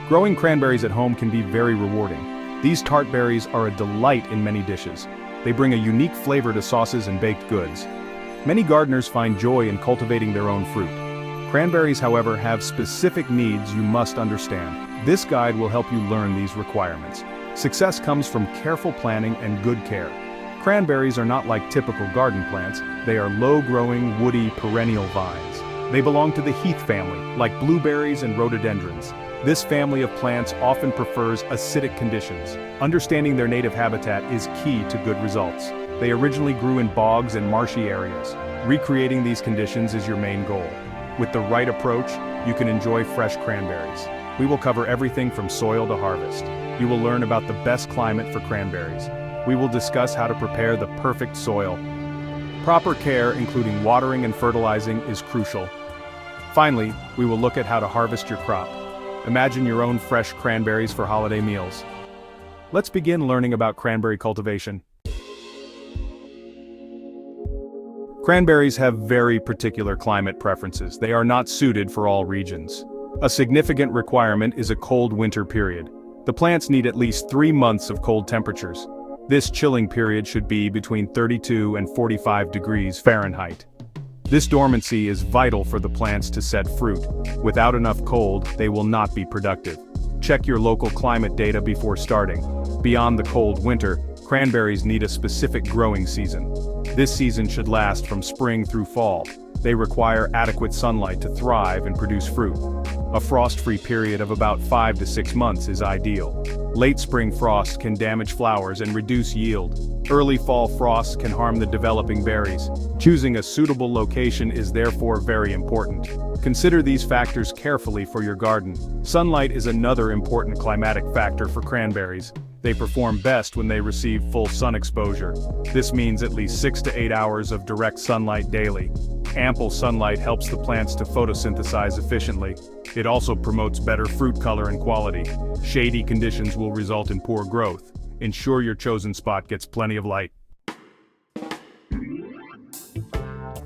Growing cranberries at home can be very rewarding. These tart berries are a delight in many dishes. They bring a unique flavor to sauces and baked goods. Many gardeners find joy in cultivating their own fruit. Cranberries, however, have specific needs you must understand. This guide will help you learn these requirements. Success comes from careful planning and good care. Cranberries are not like typical garden plants. They are low-growing, woody, perennial vines. They belong to the heath family, like blueberries and rhododendrons. This family of plants often prefers acidic conditions. Understanding their native habitat is key to good results. They originally grew in bogs and marshy areas. Recreating these conditions is your main goal. With the right approach, you can enjoy fresh cranberries. We will cover everything from soil to harvest. You will learn about the best climate for cranberries. We will discuss how to prepare the perfect soil. Proper care, including watering and fertilizing, is crucial. Finally, we will look at how to harvest your crop. Imagine your own fresh cranberries for holiday meals. Let's begin learning about cranberry cultivation. Cranberries have very particular climate preferences. They are not suited for all regions. A significant requirement is a cold winter period. The plants need at least 3 months of cold temperatures. This chilling period should be between 32 and 45 degrees Fahrenheit. This dormancy is vital for the plants to set fruit. Without enough cold, they will not be productive. Check your local climate data before starting. Beyond the cold winter, cranberries need a specific growing season. This season should last from spring through fall. They require adequate sunlight to thrive and produce fruit. A frost-free period of about 5 to 6 months is ideal. Late spring frost can damage flowers and reduce yield. Early fall frosts can harm the developing berries. Choosing a suitable location is therefore very important. Consider these factors carefully for your garden. Sunlight is another important climatic factor for cranberries. They perform best when they receive full sun exposure. This means at least 6 to 8 hours of direct sunlight daily. Ample sunlight helps the plants to photosynthesize efficiently. It also promotes better fruit color and quality. Shady conditions will result in poor growth. Ensure your chosen spot gets plenty of light.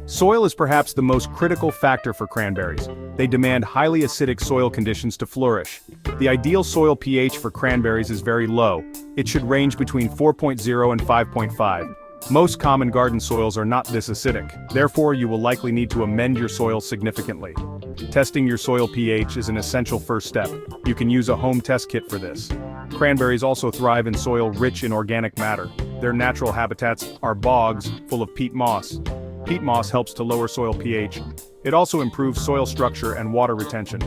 Soil is perhaps the most critical factor for cranberries. They demand highly acidic soil conditions to flourish. The ideal soil pH for cranberries is very low. It should range between 4.0 and 5.5. Most common garden soils are not this acidic. Therefore, you will likely need to amend your soil significantly. Testing your soil pH is an essential first step. You can use a home test kit for this. Cranberries also thrive in soil rich in organic matter. Their natural habitats are bogs full of peat moss. Peat moss helps to lower soil pH. It also improves soil structure and water retention.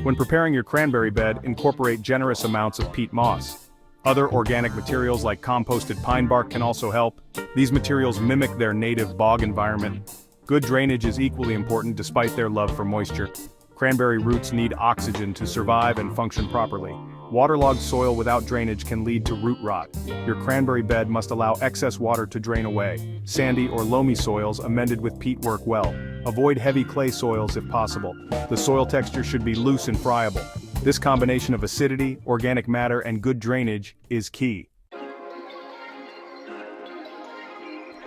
When preparing your cranberry bed, incorporate generous amounts of peat moss. Other organic materials like composted pine bark can also help. These materials mimic their native bog environment. Good drainage is equally important despite their love for moisture. Cranberry roots need oxygen to survive and function properly. Waterlogged soil without drainage can lead to root rot. Your cranberry bed must allow excess water to drain away. Sandy or loamy soils amended with peat work well. Avoid heavy clay soils if possible. The soil texture should be loose and friable. This combination of acidity, organic matter, and good drainage is key.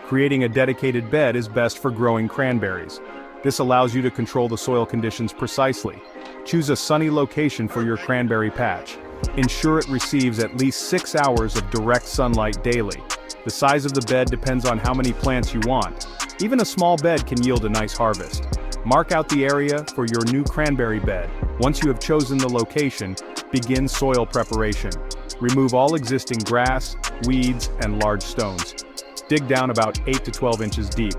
Creating a dedicated bed is best for growing cranberries. This allows you to control the soil conditions precisely. Choose a sunny location for your cranberry patch. Ensure it receives at least 6 hours of direct sunlight daily. The size of the bed depends on how many plants you want. Even a small bed can yield a nice harvest. Mark out the area for your new cranberry bed. Once you have chosen the location, begin soil preparation. Remove all existing grass, weeds, and large stones. Dig down about 8 to 12 inches deep.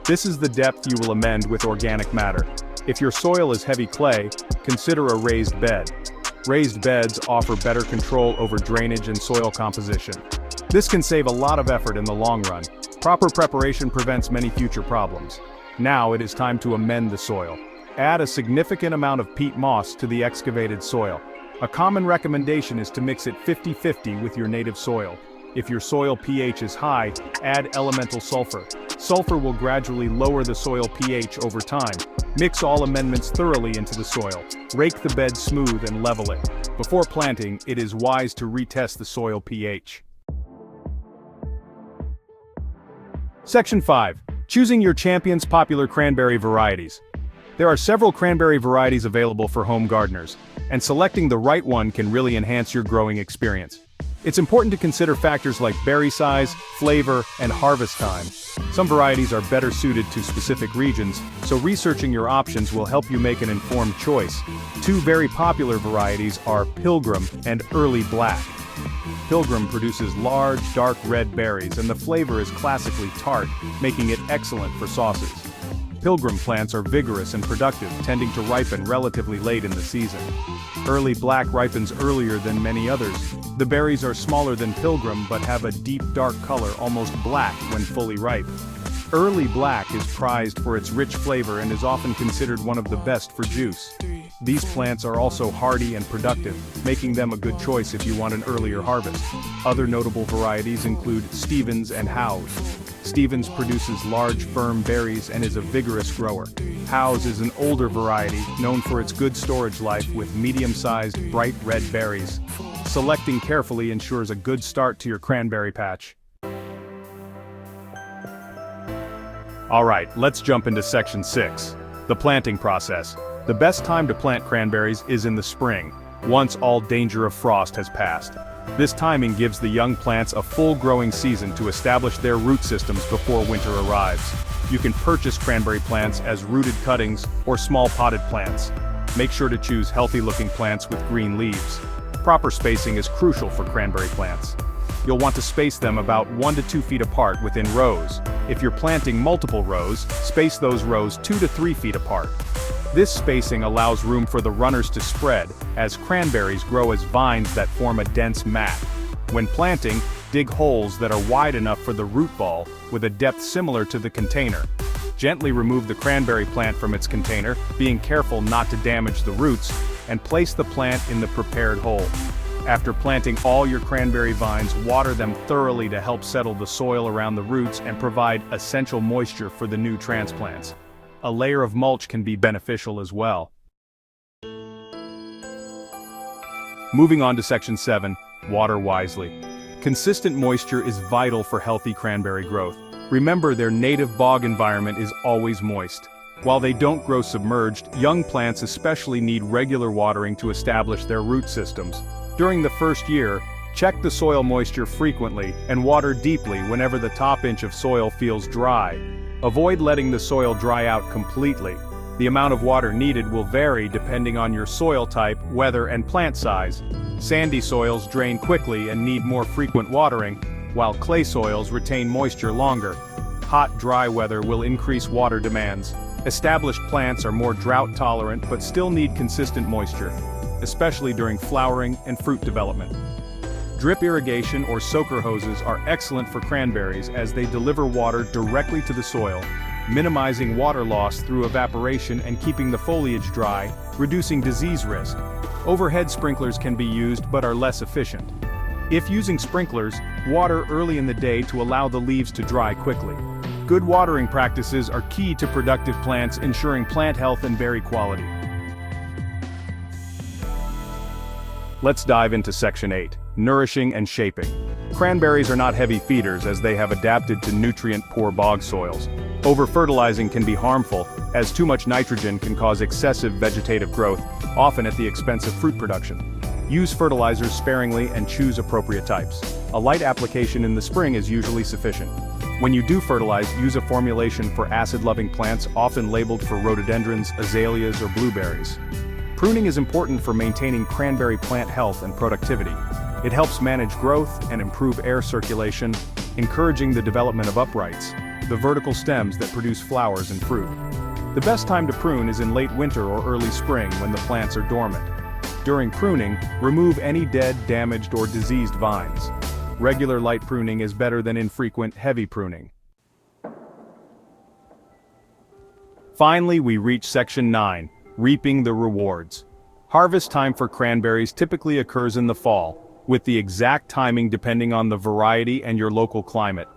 This is the depth you will amend with organic matter. If your soil is heavy clay, consider a raised bed. Raised beds offer better control over drainage and soil composition. This can save a lot of effort in the long run. Proper preparation prevents many future problems. Now it is time to amend the soil. Add a significant amount of peat moss to the excavated soil. A common recommendation is to mix it 50-50 with your native soil. If your soil pH is high, add elemental sulfur. Sulfur will gradually lower the soil pH over time. Mix all amendments thoroughly into the soil. Rake the bed smooth and level it. Before planting, it is wise to retest the soil pH. Section 5. Choosing your champion's popular cranberry varieties. There are several cranberry varieties available for home gardeners. and selecting the right one can really enhance your growing experience. It's important to consider factors like berry size, flavor, and harvest time. Some varieties are better suited to specific regions, so researching your options will help you make an informed choice. Two very popular varieties are Pilgrim and Early Black. Pilgrim produces large, dark red berries, and the flavor is classically tart, making it excellent for sauces. Pilgrim plants are vigorous and productive, tending to ripen relatively late in the season. Early Black ripens earlier than many others. The berries are smaller than Pilgrim but have a deep dark color, almost black when fully ripe. Early Black is prized for its rich flavor and is often considered one of the best for juice. These plants are also hardy and productive, making them a good choice if you want an earlier harvest. Other notable varieties include Stevens and Howes. Stevens produces large, firm berries and is a vigorous grower. Howes is an older variety, known for its good storage life with medium-sized, bright red berries. Selecting carefully ensures a good start to your cranberry patch. Alright, let's jump into section 6. The planting process. The best time to plant cranberries is in the spring, once all danger of frost has passed. This timing gives the young plants a full growing season to establish their root systems before winter arrives. You can purchase cranberry plants as rooted cuttings or small potted plants. Make sure to choose healthy-looking plants with green leaves. Proper spacing is crucial for cranberry plants. You'll want to space them about 1 to 2 feet apart within rows. If you're planting multiple rows, space those rows 2 to 3 feet apart. This spacing allows room for the runners to spread, as cranberries grow as vines that form a dense mat. When planting, dig holes that are wide enough for the root ball, with a depth similar to the container. Gently remove the cranberry plant from its container, being careful not to damage the roots, and place the plant in the prepared hole. After planting all your cranberry vines, water them thoroughly to help settle the soil around the roots and provide essential moisture for the new transplants. A layer of mulch can be beneficial as well. Moving on to section 7, water wisely. Consistent moisture is vital for healthy cranberry growth. Remember, their native bog environment is always moist. While they don't grow submerged, young plants especially need regular watering to establish their root systems. During the first year, check the soil moisture frequently and water deeply whenever the top inch of soil feels dry. Avoid letting the soil dry out completely. The amount of water needed will vary depending on your soil type, weather, and plant size. Sandy soils drain quickly and need more frequent watering, while clay soils retain moisture longer. Hot, dry weather will increase water demands. Established plants are more drought tolerant but still need consistent moisture, especially during flowering and fruit development. Drip irrigation or soaker hoses are excellent for cranberries as they deliver water directly to the soil, minimizing water loss through evaporation and keeping the foliage dry, reducing disease risk. Overhead sprinklers can be used but are less efficient. If using sprinklers, water early in the day to allow the leaves to dry quickly. Good watering practices are key to productive plants, ensuring plant health and berry quality. Let's dive into section 8, nourishing and shaping. Cranberries are not heavy feeders as they have adapted to nutrient-poor bog soils. Over-fertilizing can be harmful, as too much nitrogen can cause excessive vegetative growth, often at the expense of fruit production. Use fertilizers sparingly and choose appropriate types. A light application in the spring is usually sufficient. When you do fertilize, use a formulation for acid-loving plants often labeled for rhododendrons, azaleas, or blueberries. Pruning is important for maintaining cranberry plant health and productivity. It helps manage growth and improve air circulation, encouraging the development of uprights, the vertical stems that produce flowers and fruit. The best time to prune is in late winter or early spring when the plants are dormant. During pruning, remove any dead, damaged, or diseased vines. Regular light pruning is better than infrequent, heavy pruning. Finally, we reach section 9, reaping the rewards. Harvest time for cranberries typically occurs in the fall, with the exact timing depending on the variety and your local climate.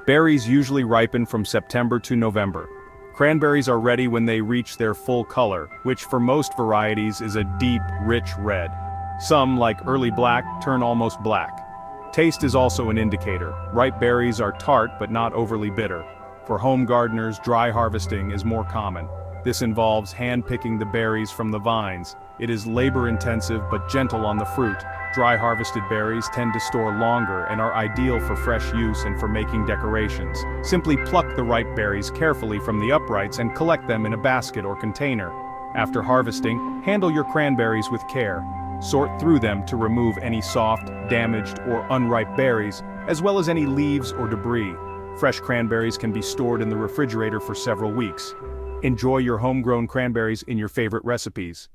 Berries usually ripen from September to November. Cranberries are ready when they reach their full color, which for most varieties is a deep, rich red. Some, like Early Black, turn almost black. Taste is also an indicator. Ripe berries are tart but not overly bitter. For home gardeners, dry harvesting is more common. This involves hand-picking the berries from the vines. It is labor-intensive but gentle on the fruit. Dry harvested berries tend to store longer and are ideal for fresh use and for making decorations. Simply pluck the ripe berries carefully from the uprights and collect them in a basket or container. After harvesting, handle your cranberries with care. Sort through them to remove any soft, damaged, or unripe berries, as well as any leaves or debris. Fresh cranberries can be stored in the refrigerator for several weeks. Enjoy your homegrown cranberries in your favorite recipes.